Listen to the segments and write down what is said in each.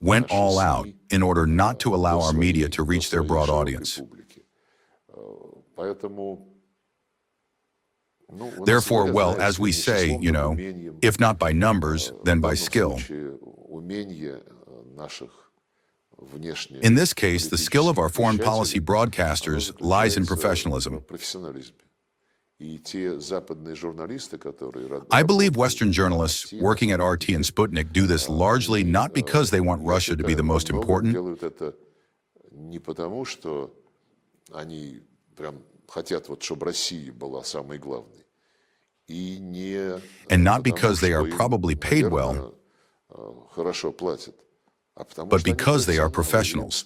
went all out in order not to allow our media to reach their broad audience. Therefore, well, as we say, if not by numbers, then by skill. In this case, the skill of our foreign policy broadcasters lies in professionalism. I believe Western journalists working at RT and Sputnik do this largely not because they want Russia to be the most important, and not because they are probably paid well, but because they are professionals.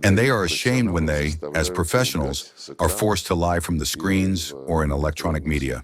And they are ashamed when they, as professionals, are forced to lie from the screens or in electronic media.